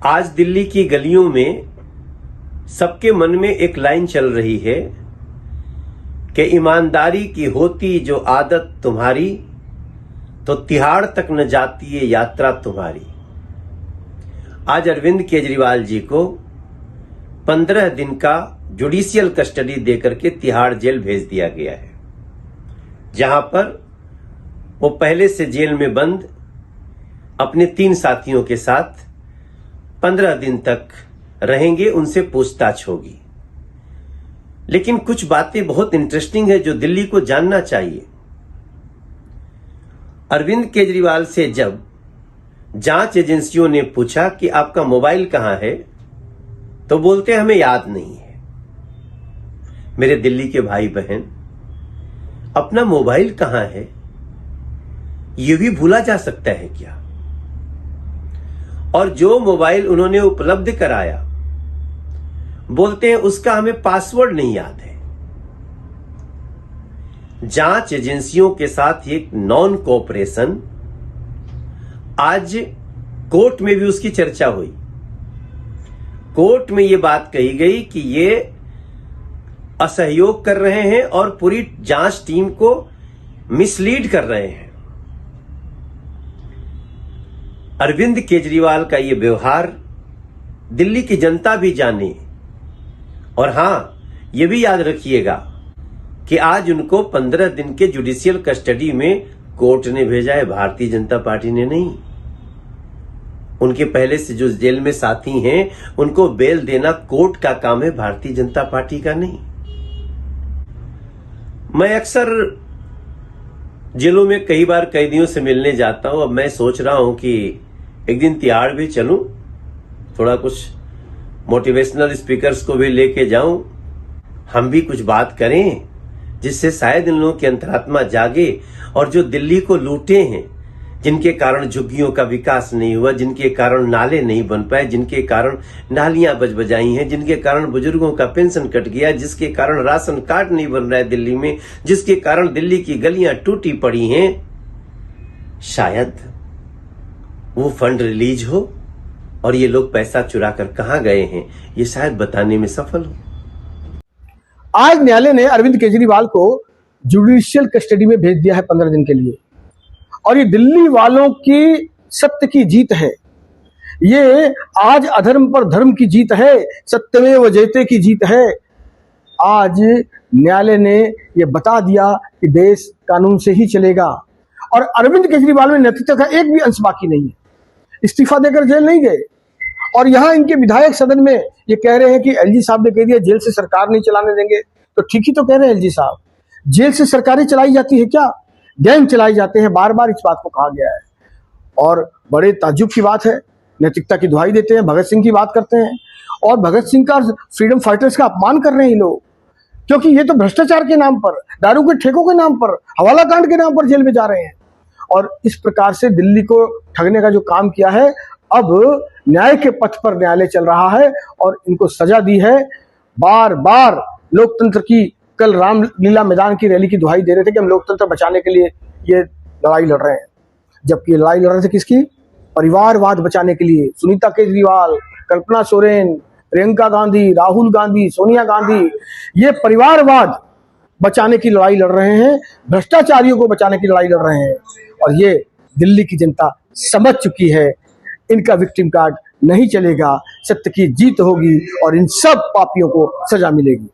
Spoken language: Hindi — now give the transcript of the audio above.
आज दिल्ली की गलियों में सबके मन में एक लाइन चल रही है कि ईमानदारी की होती जो आदत तुम्हारी, तो तिहाड़ तक न जाती ये यात्रा तुम्हारी। आज अरविंद केजरीवाल जी को 15 दिन का जुडिशियल कस्टडी देकर के तिहाड़ जेल भेज दिया गया है, जहां पर वो पहले से जेल में बंद अपने 3 साथियों के साथ 15 दिन तक रहेंगे, उनसे पूछताछ होगी। लेकिन कुछ बातें बहुत इंटरेस्टिंग है जो दिल्ली को जानना चाहिए। अरविंद केजरीवाल से जब जांच एजेंसियों ने पूछा कि आपका मोबाइल कहां है, तो बोलते हमें याद नहीं है। मेरे दिल्ली के भाई बहन, अपना मोबाइल कहां है यह भी भूला जा सकता है क्या? और जो मोबाइल उन्होंने उपलब्ध कराया, बोलते हैं उसका हमें पासवर्ड नहीं याद है। जांच एजेंसियों के साथ एक नॉन कोऑपरेशन, आज कोर्ट में भी उसकी चर्चा हुई। कोर्ट में यह बात कही गई कि ये असहयोग कर रहे हैं और पूरी जांच टीम को मिसलीड कर रहे हैं। अरविंद केजरीवाल का यह व्यवहार दिल्ली की जनता भी जाने। और हां, यह भी याद रखिएगा कि आज उनको 15 दिन के जुडिशियल कस्टडी में कोर्ट ने भेजा है, भारतीय जनता पार्टी ने नहीं। उनके पहले से जो जेल में साथी हैं, उनको बेल देना कोर्ट का काम है, भारतीय जनता पार्टी का नहीं। मैं अक्सर जेलों में कई बार कैदियों से मिलने जाता हूं। अब मैं सोच रहा हूं कि एक दिन तिहाड़ भी चलूं, थोड़ा कुछ मोटिवेशनल स्पीकर्स को भी लेके जाऊं, हम भी कुछ बात करें, जिससे शायद इन लोगों की अंतरात्मा जागे। और जो दिल्ली को लूटे हैं, जिनके कारण झुग्गियों का विकास नहीं हुआ, जिनके कारण नाले नहीं बन पाए, जिनके कारण नालियां बजबजाई हैं, जिनके कारण बुजुर्गों का पेंशन कट गया, जिसके कारण राशन कार्ड नहीं बन रहा है दिल्ली में, जिसके कारण दिल्ली की गलियां टूटी पड़ी हैं, शायद वो फंड रिलीज हो और ये लोग पैसा चुरा कर कहां गए हैं, ये शायद बताने में सफल हो। आज न्यायालय ने अरविंद केजरीवाल को जुडिशियल कस्टडी में भेज दिया है 15 दिन के लिए। और ये दिल्ली वालों की सत्य की जीत है। ये आज अधर्म पर धर्म की जीत है, सत्यमेव जयते की जीत है। आज न्यायालय ने ये बता दिया कि देश कानून से ही चलेगा। और अरविंद केजरीवाल में नैतिकता का एक भी अंश बाकी नहीं है। इस्तीफा देकर जेल नहीं गए। और यहां इनके विधायक सदन में ये कह रहे हैं कि एलजी साहब ने कह दिया जेल से सरकार नहीं चलाने देंगे। तो ठीक ही तो कह रहे हैं एलजी साहब, जेल से सरकारें चलाई जाती है क्या? गैंग चलाए जाते हैं, बार बार इस बात को कहा गया है। और बड़े ताज्जुब की बात है, नैतिकता की दुहाई देते हैं, भगत सिंह की बात करते हैं और भगत सिंह का, फ्रीडम फाइटर्स का अपमान कर रहे हैं ये लोग। क्योंकि ये तो भ्रष्टाचार के नाम पर, दारू के ठेकों के नाम पर, हवाला कांड के नाम पर जेल में जा रहे हैं। और इस प्रकार से दिल्ली को ठगने का जो काम किया है, अब न्याय के पथ पर न्यायालय चल रहा है और इनको सजा दी है। बार बार लोकतंत्र की, कल रामलीला मैदान की रैली की दुहाई दे रहे थे कि हम लोकतंत्र बचाने के लिए ये लड़ाई लड़ रहे हैं। जबकि ये लड़ाई लड़ रहे थे किसकी? परिवारवाद बचाने के लिए। सुनीता केजरीवाल, कल्पना सोरेन, प्रियंका गांधी, राहुल गांधी, सोनिया गांधी, ये परिवारवाद बचाने की लड़ाई लड़ रहे हैं, भ्रष्टाचारियों को बचाने की लड़ाई लड़ रहे हैं। और ये दिल्ली की जनता समझ चुकी है, इनका विक्टिम कार्ड नहीं चलेगा, सत्य की जीत होगी और इन सब पापियों को सजा मिलेगी।